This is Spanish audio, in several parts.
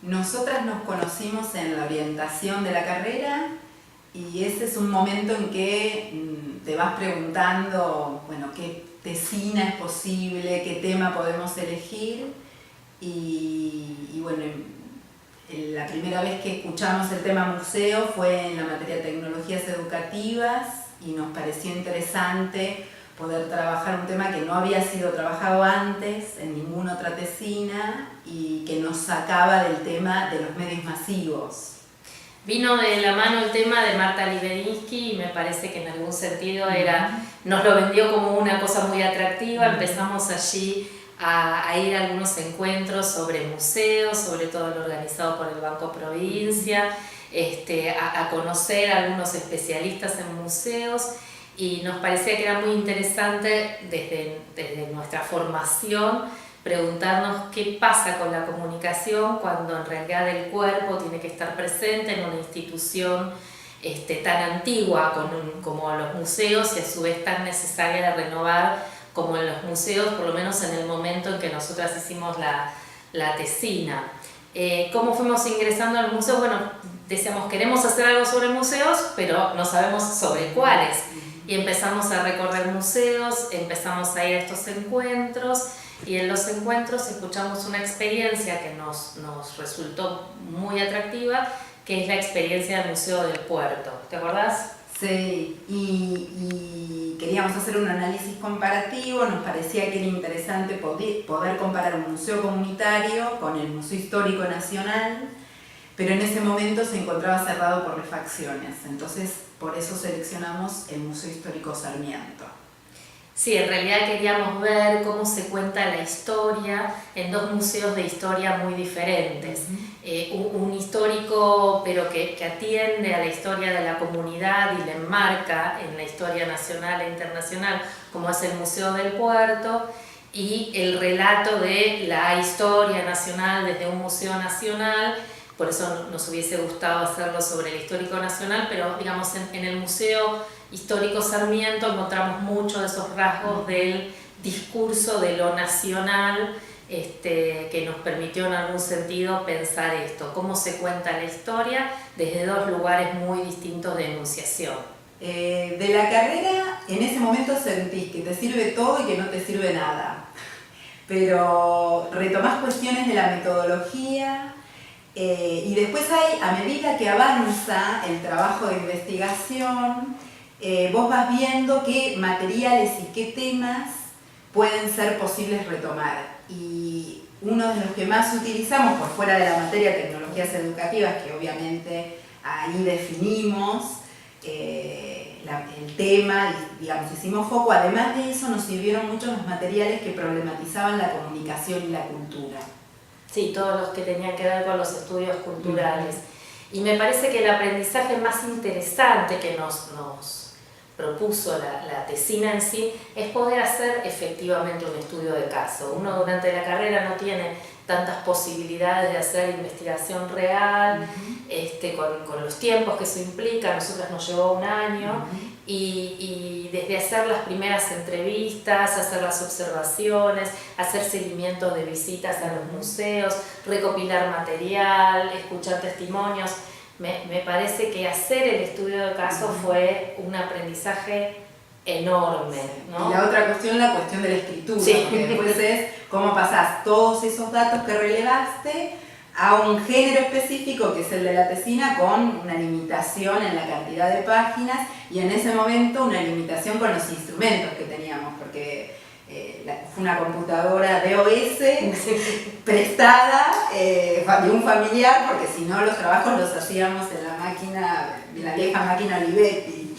Nosotras nos conocimos en la orientación de la carrera y ese es un momento en que te vas preguntando, bueno, qué tesina es posible, qué tema podemos elegir y bueno, la primera vez que escuchamos el tema museo fue en la materia de tecnologías educativas y nos pareció interesante poder trabajar un tema que no había sido trabajado antes en ninguna otra tesina y que nos sacaba del tema de los medios masivos. Vino de la mano el tema de Marta Libedinsky y me parece que en algún sentido nos lo vendió como una cosa muy atractiva. Empezamos allí a ir a algunos encuentros sobre museos, sobre todo lo organizado por el Banco Provincia, a conocer a algunos especialistas en museos, y nos parecía que era muy interesante desde nuestra formación preguntarnos qué pasa con la comunicación cuando en realidad el cuerpo tiene que estar presente en una institución tan antigua como los museos y a su vez tan necesaria de renovar como en los museos, por lo menos en el momento en que nosotras hicimos la tesina. ¿Cómo fuimos ingresando al museo? Bueno, decíamos queremos hacer algo sobre museos, pero no sabemos sobre cuáles. Y empezamos a recorrer museos, empezamos a ir a estos encuentros, y en los encuentros escuchamos una experiencia que nos resultó muy atractiva, que es la experiencia del Museo del Puerto. ¿Te acordás? Sí, y queríamos hacer un análisis comparativo, nos parecía que era interesante poder comparar un museo comunitario con el Museo Histórico Nacional, pero en ese momento se encontraba cerrado por refacciones, entonces por eso seleccionamos el Museo Histórico Sarmiento. Sí, en realidad queríamos ver cómo se cuenta la historia en dos museos de historia muy diferentes. Un histórico, pero que atiende a la historia de la comunidad y la enmarca en la historia nacional e internacional, como es el Museo del Puerto, y el relato de la historia nacional desde un museo nacional. Por eso nos hubiese gustado hacerlo sobre el Histórico Nacional, pero digamos en el Museo Histórico Sarmiento encontramos muchos de esos rasgos del discurso de lo nacional, que nos permitió en algún sentido pensar esto, cómo se cuenta la historia desde dos lugares muy distintos de enunciación. De la carrera, en ese momento sentís que te sirve todo y que no te sirve nada, pero retomás cuestiones de la metodología. Y después a medida que avanza el trabajo de investigación, vos vas viendo qué materiales y qué temas pueden ser posibles retomar. Y uno de los que más utilizamos, por fuera de la materia de tecnologías educativas, que obviamente ahí definimos el tema, y digamos, hicimos foco, además de eso nos sirvieron mucho los materiales que problematizaban la comunicación y la cultura. Sí, todos los que tenían que ver con los estudios culturales. Y me parece que el aprendizaje más interesante que nos propuso la tesina en sí es poder hacer efectivamente un estudio de caso. Uno durante la carrera no tiene tantas posibilidades de hacer investigación real, con los tiempos que eso implica. A nosotras nos llevó un año, y desde hacer las primeras entrevistas, hacer las observaciones, hacer seguimiento de visitas a los museos, recopilar material, escuchar testimonios, me parece que hacer el estudio de caso fue un aprendizaje enorme, ¿no? Y la otra cuestión, la cuestión de la escritura, sí. Porque después es cómo pasás todos esos datos que relevaste a un género específico que es el de la tesina, con una limitación en la cantidad de páginas y en ese momento una limitación con los instrumentos que teníamos, porque fue una computadora DOS prestada de un familiar, porque si no los trabajos los hacíamos en la vieja máquina Olivetti.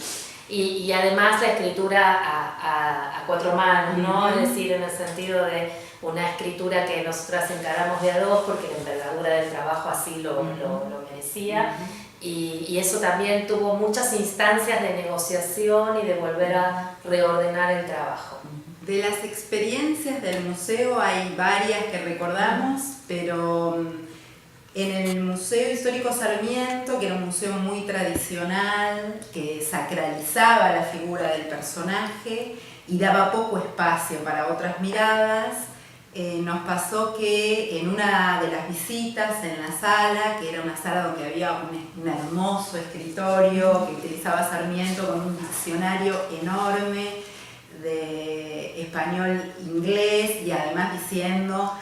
Y además la escritura a cuatro manos, ¿no? Es decir, en el sentido de una escritura que nosotras encaramos de a dos porque la envergadura del trabajo así lo merecía. Y eso también tuvo muchas instancias de negociación y de volver a reordenar el trabajo. De las experiencias del museo hay varias que recordamos, pero en el Museo Histórico Sarmiento, que era un museo muy tradicional, que sacralizaba la figura del personaje y daba poco espacio para otras miradas, nos pasó que en una de las visitas en la sala, que era una sala donde había un hermoso escritorio que utilizaba Sarmiento con un diccionario enorme de español-inglés y además diciendo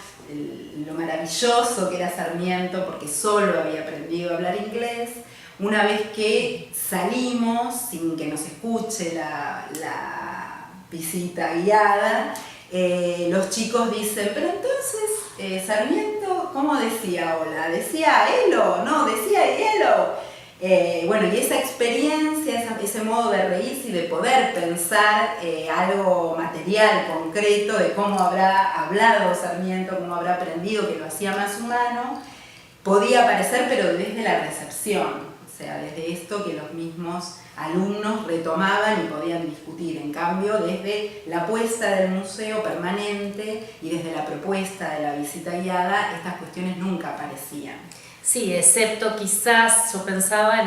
lo maravilloso que era Sarmiento porque solo había aprendido a hablar inglés. Una vez que salimos, sin que nos escuche la visita guiada, los chicos dicen, pero entonces Sarmiento, ¿cómo decía hola? ¿Decía hello? No, decía hello. Bueno, y esa experiencia, ese modo de reírse y de poder pensar algo material, concreto, de cómo habrá hablado Sarmiento, cómo habrá aprendido, que lo hacía más humano, podía aparecer, pero desde la recepción. O sea, desde esto que los mismos alumnos retomaban y podían discutir. En cambio, desde la apuesta del museo permanente y desde la propuesta de la visita guiada, estas cuestiones nunca aparecían. Sí, excepto quizás yo pensaba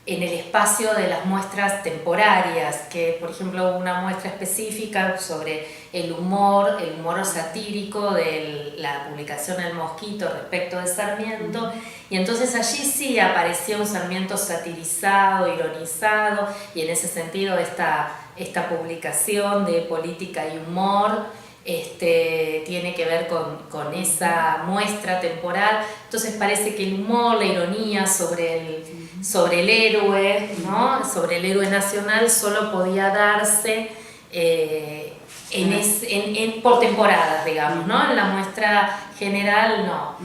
en el espacio de las muestras temporarias, que por ejemplo una muestra específica sobre el humor satírico de la publicación El Mosquito respecto de Sarmiento, y entonces allí sí aparecía un Sarmiento satirizado, ironizado, y en ese sentido esta publicación de política y humor tiene que ver con esa muestra temporal. Entonces parece que el humor, la ironía sobre el héroe, ¿no? Sobre el héroe nacional solo podía darse por temporadas, digamos, ¿no? En la muestra general no.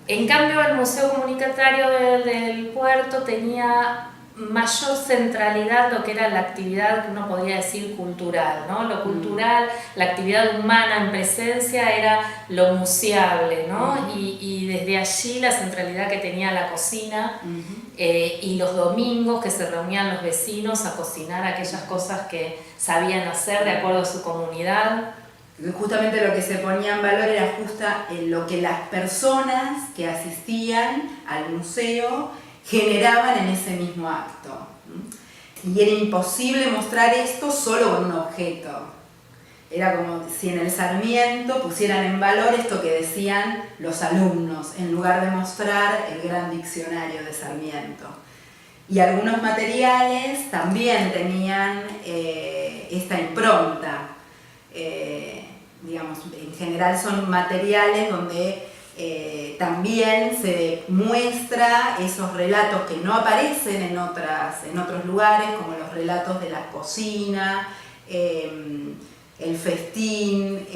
En cambio el Museo Comunitario del Puerto tenía mayor centralidad lo que era la actividad que uno podría decir cultural, ¿no? Lo cultural, la actividad humana en presencia era lo museable, ¿no? Y desde allí la centralidad que tenía la cocina y los domingos que se reunían los vecinos a cocinar aquellas cosas que sabían hacer de acuerdo a su comunidad. Justamente lo que se ponía en valor era lo que las personas que asistían al museo generaban en ese mismo acto. Y era imposible mostrar esto solo con un objeto. Era como si en el Sarmiento pusieran en valor esto que decían los alumnos, en lugar de mostrar el gran diccionario de Sarmiento. Y algunos materiales también tenían esta impronta. Digamos, en general son materiales donde también se muestra esos relatos que no aparecen en otros lugares, como los relatos de la cocina, el festín,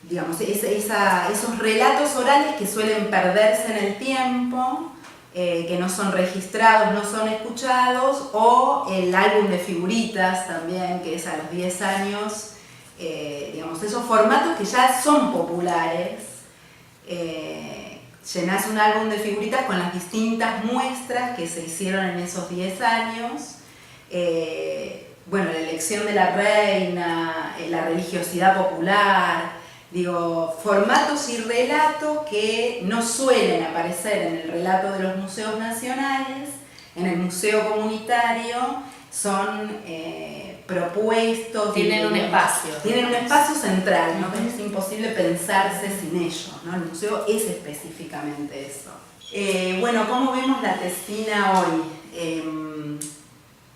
digamos, esos relatos orales que suelen perderse en el tiempo, que no son registrados, no son escuchados, o el álbum de figuritas también, que es a los 10 años, digamos, esos formatos que ya son populares. Llenás un álbum de figuritas con las distintas muestras que se hicieron en esos 10 años. Bueno, la elección de la reina, la religiosidad popular, digo, formatos y relatos que no suelen aparecer en el relato de los museos nacionales, en el museo comunitario, son propuestos. Tienen un espacio. Tienen un espacio central, ¿no? Es imposible pensarse sin ellos, ¿no? El museo es específicamente eso. Bueno, ¿cómo vemos la tesina hoy?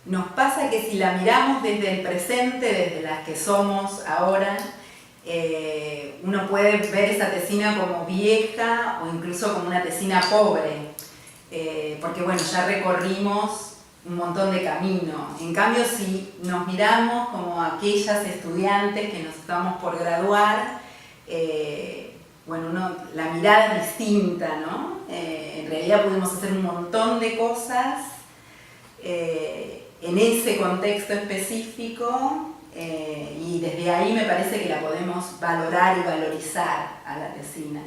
Nos pasa que si la miramos desde el presente, desde las que somos ahora, uno puede ver esa tesina como vieja o incluso como una tesina pobre, porque bueno, ya recorrimos un montón de camino. En cambio, si nos miramos como aquellas estudiantes que nos estamos por graduar, bueno, la mirada es distinta, ¿no? En realidad pudimos hacer un montón de cosas en ese contexto específico, y desde ahí me parece que la podemos valorar y valorizar a la tesina.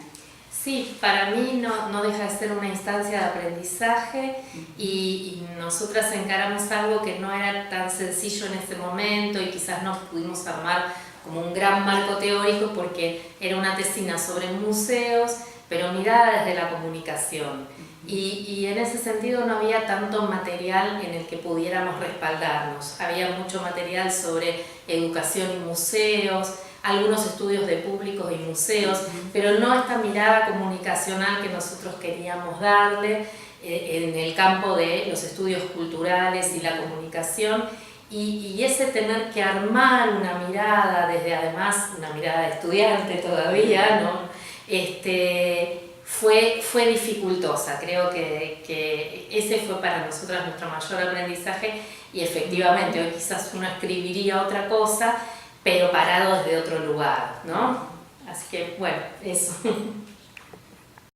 Sí, para mí no deja de ser una instancia de aprendizaje y nosotras encaramos algo que no era tan sencillo en ese momento y quizás no pudimos armar como un gran marco teórico porque era una tesina sobre museos, pero mirada desde la comunicación. y en ese sentido no había tanto material en el que pudiéramos respaldarnos. Había mucho material sobre educación y museos, algunos estudios de públicos y museos, pero no esta mirada comunicacional que nosotros queríamos darle en el campo de los estudios culturales y la comunicación, y ese tener que armar una mirada, desde además una mirada de estudiante todavía, ¿no? Fue dificultosa. Creo que ese fue para nosotras nuestro mayor aprendizaje, y efectivamente hoy quizás uno escribiría otra cosa, pero parado desde otro lugar, ¿no? Así que bueno, eso.